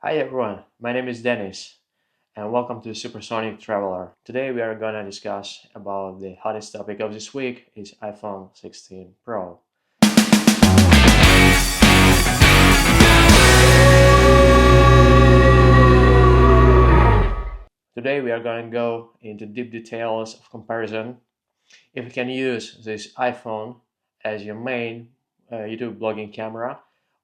Hi everyone, my name is Dennis and welcome to Supersonic Traveler. Today we are gonna discuss about the hottest topic of this week is iPhone 16 Pro. Today we are gonna go into deep details of comparison. If you can use this iPhone as your main YouTube blogging camera,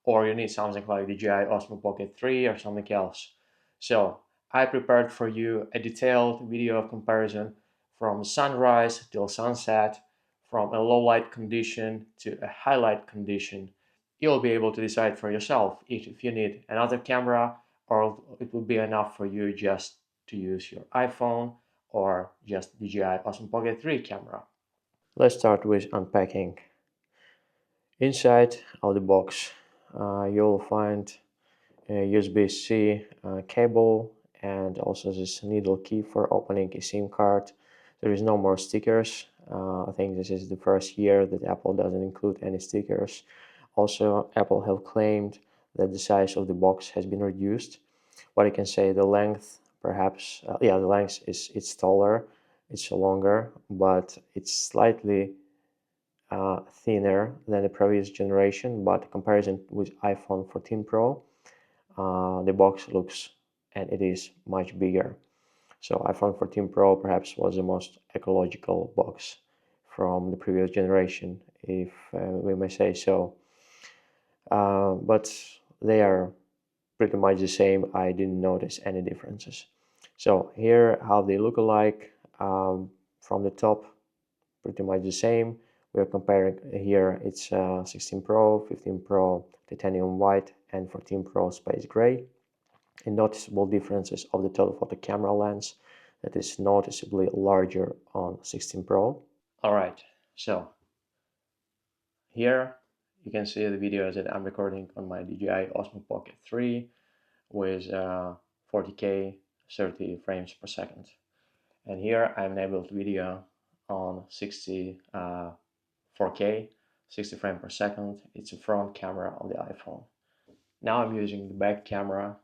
or you need something like DJI Osmo Pocket 3 or something else. So I prepared for you a detailed video of comparison from sunrise till sunset, from a low light condition to a highlight condition. You'll be able to decide for yourself if you need another camera or it will be enough for you just to use your iPhone or just DJI Osmo Pocket 3 camera. Let's start with unpacking. Inside of the box, you'll find a USB-C cable and also this needle key for opening a SIM card. There is no more stickers. I think this is the first year that Apple doesn't include any stickers. Also, Apple have claimed that the size of the box has been reduced. What I can say, the length, perhaps, the length is it's taller, it's longer, but it's slightly thinner than the previous generation. But comparison with iPhone 14 Pro, the box looks and it is much bigger. So iPhone 14 Pro perhaps was the most ecological box from the previous generation, if we may say so. But they are pretty much the same. I didn't notice any differences. So here how they look alike, from the top, pretty much the same. We're comparing here, it's 16 Pro, 15 Pro titanium white and 14 Pro space gray. And noticeable differences of the telephoto camera lens that is noticeably larger on 16 Pro. Alright, so here you can see the video that I'm recording on my DJI Osmo Pocket 3 with 40K 30 frames per second. And here I'm enabled video on 4K 60 frames per second. It's a front camera of the iPhone. Now I'm using the back camera,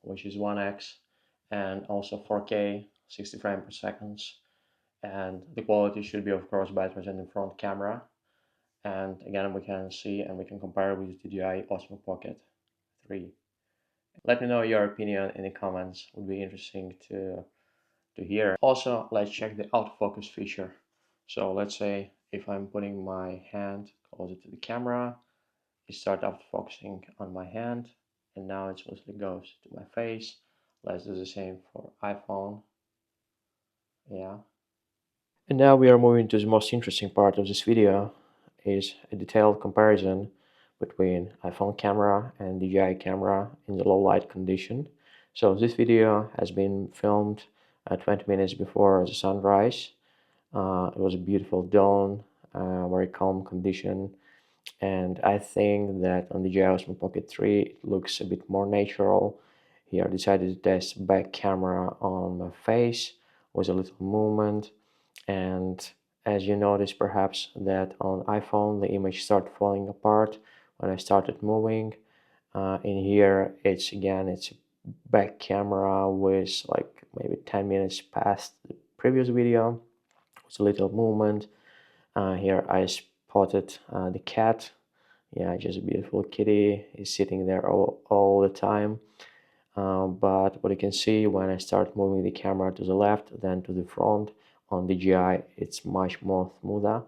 which is 1x, and also 4K 60 frames per second, and the quality should be of course better than the front camera. And again, we can see and we can compare with the DJI Osmo Pocket 3. Let me know your opinion in the comments, would be interesting to hear. Also, let's check the autofocus feature. So let's say if I'm putting my hand closer to the camera, it starts autofocusing on my hand, and now it smoothly goes to my face. Let's do the same for iPhone. Yeah. And now we are moving to the most interesting part of this video, is a detailed comparison between iPhone camera and DJI camera in the low light condition. So this video has been filmed 20 minutes before the sunrise. It was a beautiful dawn, very calm condition, and I think that on the DJI Osmo Pocket 3 it looks a bit more natural. Here I decided to test back camera on my face with a little movement, and as you notice perhaps that on iPhone the image started falling apart when I started moving. In here it's a back camera with like maybe 10 minutes past the previous video with a little movement. Here I spotted the cat. Yeah, just a beautiful kitty. Is sitting there all the time. But what you can see when I start moving the camera to the left then to the front, on DJI it's much more smoother,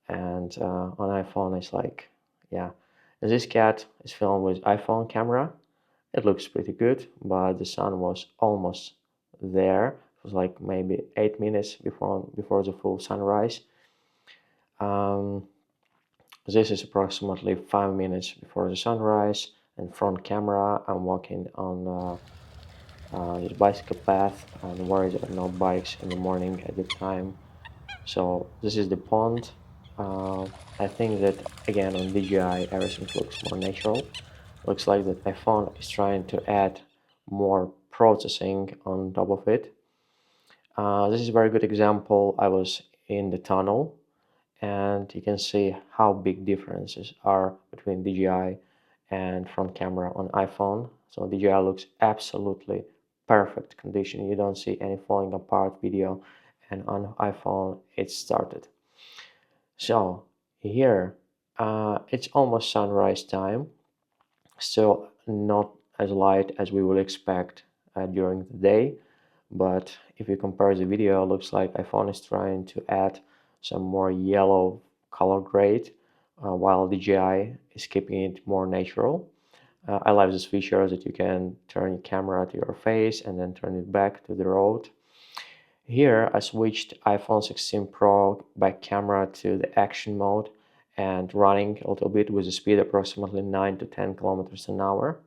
and on iPhone it's like, yeah. This cat is filmed with iPhone camera. It looks pretty good, but the sun was almost there. It was like maybe 8 minutes before the full sunrise. This is approximately 5 minutes before the sunrise, and front camera I'm walking on this bicycle path and where there are no bikes in the morning at the time. So this is the pond. I think that again on DJI everything looks more natural. Looks like that iPhone is trying to add more processing on top of it. This is a very good example. I was in the tunnel and you can see how big differences are between DJI and front camera on iPhone. So DJI looks absolutely perfect condition. You don't see any falling apart video, and on iPhone it started. So here it's almost sunrise time, still not as light as we would expect during the day, but if you compare the video, it looks like iPhone is trying to add some more yellow color grade, while DJI is keeping it more natural. I love this feature that you can turn your camera to your face and then turn it back to the road. Here I switched iPhone 16 Pro back camera to the action mode and running a little bit with a speed approximately 9 to 10 kilometers an hour.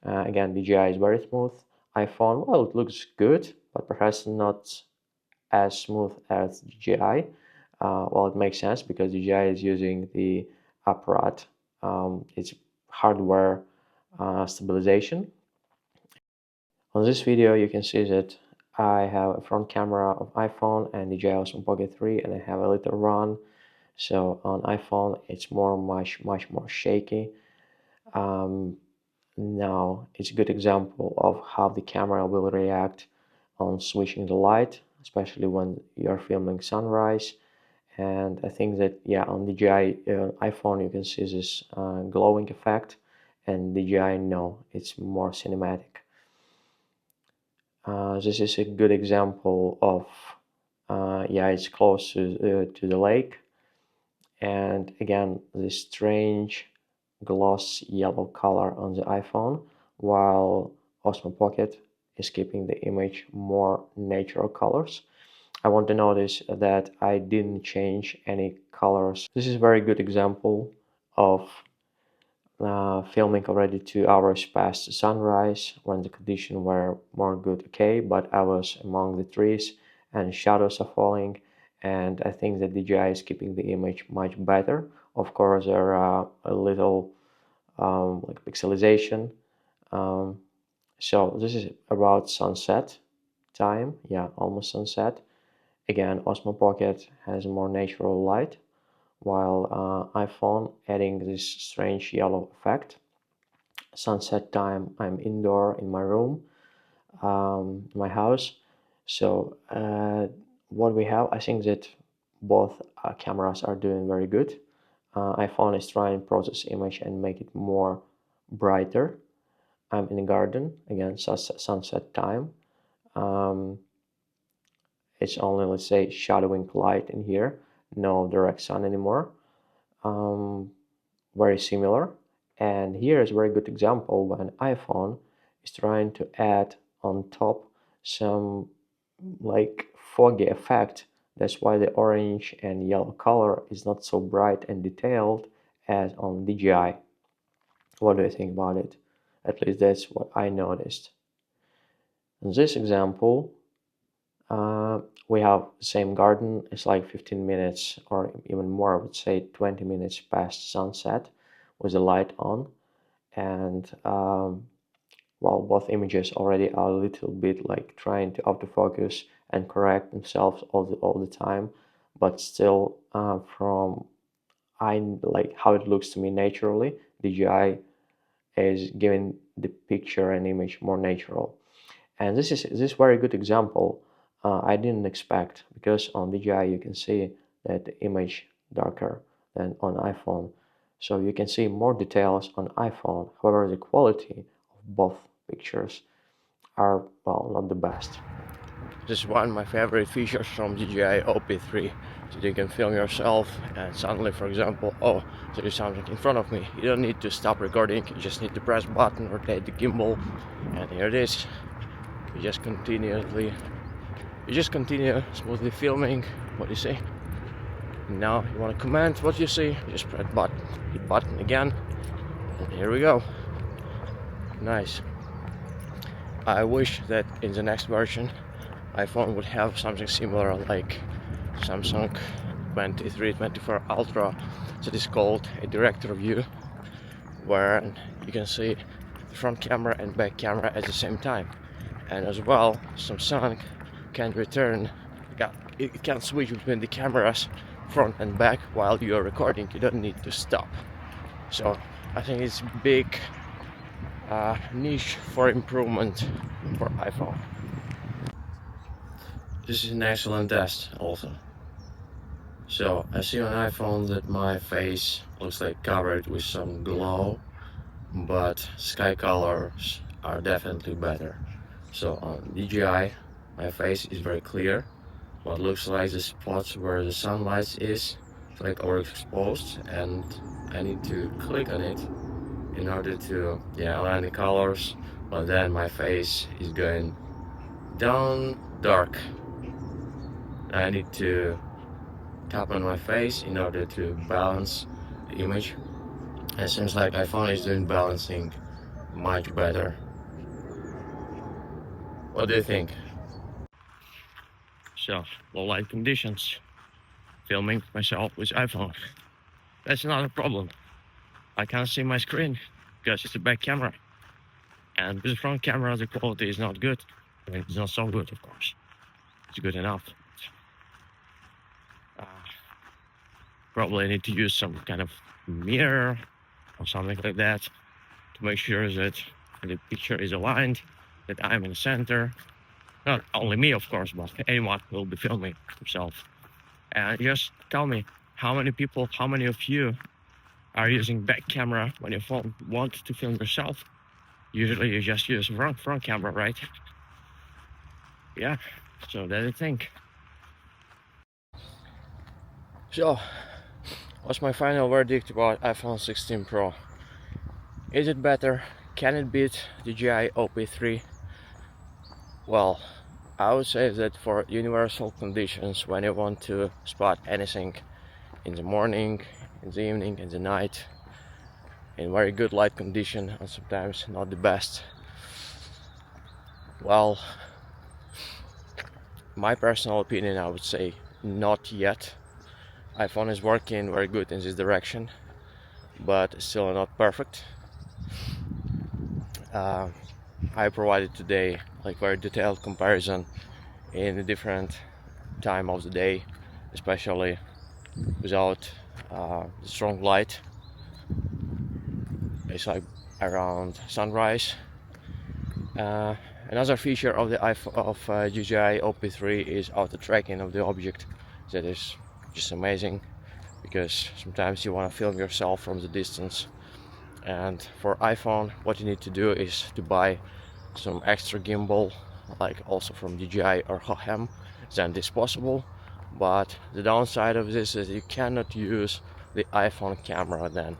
Again, DJI is very smooth. iPhone, well, it looks good, but perhaps not as smooth as DJI. Well, it makes sense because DJI is using the apparat, it's hardware stabilization. On this video, you can see that I have a front camera of iPhone and DJI Osmo Pocket 3, and I have a little run. So on iPhone, it's much more shaky. Now it's a good example of how the camera will react on switching the light, especially when you're filming sunrise. And I think that, yeah, on DJI iPhone you can see this glowing effect, and DJI, no, it's more cinematic. This is a good example of, yeah, it's close to the lake, and again, this strange gloss yellow color on the iPhone, while Osmo Pocket is keeping the image more natural colors. I want to notice that I didn't change any colors. This is a very good example of filming already 2 hours past sunrise when the conditions were more good, okay, but I was among the trees and shadows are falling, and I think that DJI is keeping the image much better. Of course, there are a little like pixelization. So this is about sunset time, yeah, almost sunset. Again, Osmo Pocket has more natural light, while iPhone adding this strange yellow effect. Sunset time, I'm indoor in my room, my house. So what we have, I think that both cameras are doing very good. iPhone is trying to process image and make it more brighter. I'm in the garden, again, sunset time. It's only, let's say, shadowing light in here, no direct sun anymore. Very similar. And here is a very good example when iPhone is trying to add on top some like foggy effect. That's why the orange and yellow color is not so bright and detailed as on DJI. What do you think about it? At least that's what I noticed. In this example, we have the same garden. It's like 15 minutes or even more, I would say 20 minutes past sunset with the light on, and well, both images already are a little bit like trying to autofocus and correct themselves all the time, but still from I like how it looks to me naturally, DJI is giving the picture and image more natural. And this is very good example. I didn't expect, because on DJI you can see that the image darker than on iPhone. So you can see more details on iPhone. However, the quality of both pictures are, well, not the best. This is one of my favorite features from DJI OP3. So you can film yourself and suddenly, for example, oh, there is something in front of me. You don't need to stop recording, you just need to press button, rotate the gimbal, and here it is. You just continue smoothly filming what you see. Now you want to comment what you see, just press button, hit button again, and here we go. Nice. I wish that in the next version iPhone would have something similar like Samsung 23-24 Ultra, that is called a director view, where you can see the front camera and back camera at the same time. And as well, Samsung can return, it can switch between the cameras front and back while you are recording. You don't need to stop. So I think it's big niche for improvement for iPhone. This is an excellent test also. So I see on iPhone that my face looks like covered with some glow, but sky colors are definitely better. So on DJI, my face is very clear. What looks like the spots where the sunlight is like overexposed, and I need to click on it in order to align the colors, but then my face is going down dark. I need to tap on my face in order to balance the image. It seems like iPhone is doing balancing much better. What do you think? So, low light conditions, filming myself with iPhone. That's not a problem. I can't see my screen because it's a back camera. And with the front camera, the quality is not good. I mean, it's not so good, of course. It's good enough. Probably need to use some kind of mirror or something like that to make sure that the picture is aligned, that I'm in the center. Not only me, of course, but anyone will be filming himself. And just tell me, how many people, how many of you are using back camera when you want to film yourself? Usually you just use front camera, right? Yeah, so that's the thing. So, what's my final verdict about iPhone 16 Pro? Is it better? Can it beat DJI OP3? Well, I would say that for universal conditions, when you want to spot anything in the morning, in the evening, in the night, in very good light condition, and sometimes not the best, well, my personal opinion, I would say not yet. iPhone is working very good in this direction, but still not perfect. I provided today like very detailed comparison in a different time of the day, especially without strong light. It's like around sunrise. Another feature of the iPhone of DJI OP3 is auto tracking of the object. That is just amazing, because sometimes you want to film yourself from the distance, and for iPhone what you need to do is to buy some extra gimbal, like also from DJI or Hohem, then this possible. But the downside of this is you cannot use the iPhone camera, then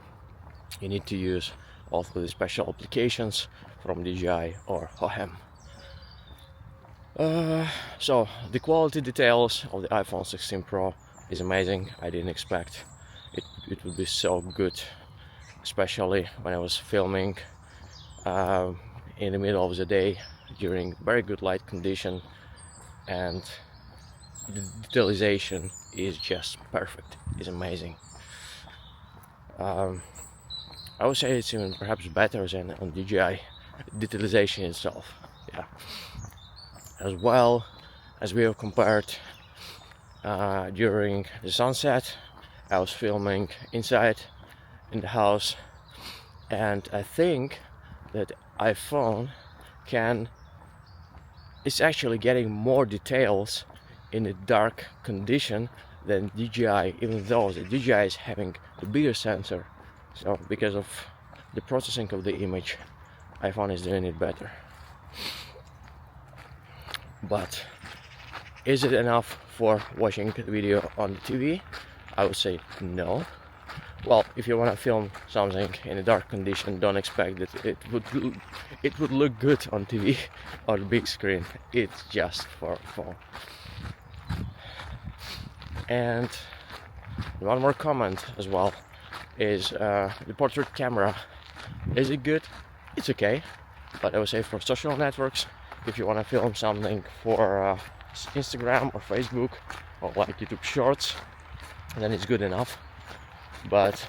you need to use also the special applications from DJI or Hohem. So the quality details of the iPhone 16 Pro is amazing. I didn't expect it would be so good, especially when I was filming in the middle of the day during very good light condition, and the detalization is just perfect. It's amazing. I would say it's even perhaps better than on DJI detalization itself. Yeah. As well as we have compared during the sunset, I was filming inside in the house, and I think that iPhone is actually getting more details in a dark condition than DJI, even though the DJI is having the bigger sensor. So because of the processing of the image, iPhone is doing it better. But is it enough for watching the video on the TV? I would say no. Well, if you want to film something in a dark condition, don't expect that it would look good on TV or the big screen. It's just for phone. And one more comment as well is the portrait camera. Is it good? It's okay, but I would say for social networks, if you want to film something for Instagram or Facebook or like YouTube Shorts, then it's good enough. But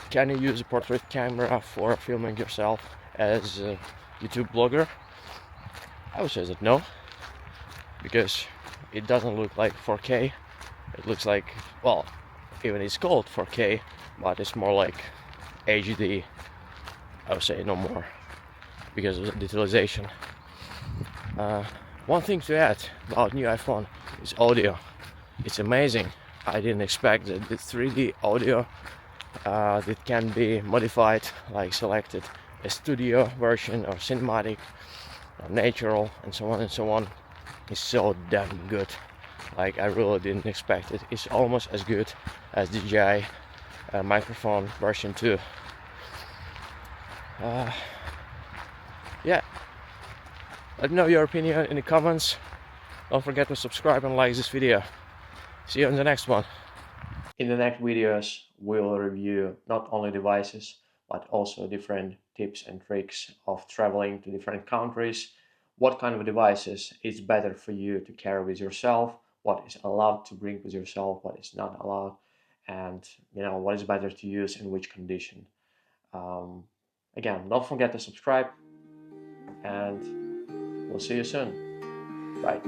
can you use a portrait camera for filming yourself as a YouTube blogger? I would say that no, because it doesn't look like 4K. It looks like, well, even it's called 4K, but it's more like HD I would say no more because of the digitalization. One thing to add about new iPhone is audio. It's amazing. I didn't expect that the 3D audio that can be modified, like selected a studio version or cinematic or natural and so on and so on, is so damn good. Like I really didn't expect it. It's almost as good as DJI microphone version 2. Yeah, let me know your opinion in the comments. Don't forget to subscribe and like this video. See you in the next one. In the next videos, we'll review not only devices, but also different tips and tricks of traveling to different countries. What kind of devices is better for you to carry with yourself? What is allowed to bring with yourself? What is not allowed? And what is better to use in which condition? Again, don't forget to subscribe, and we'll see you soon. Bye.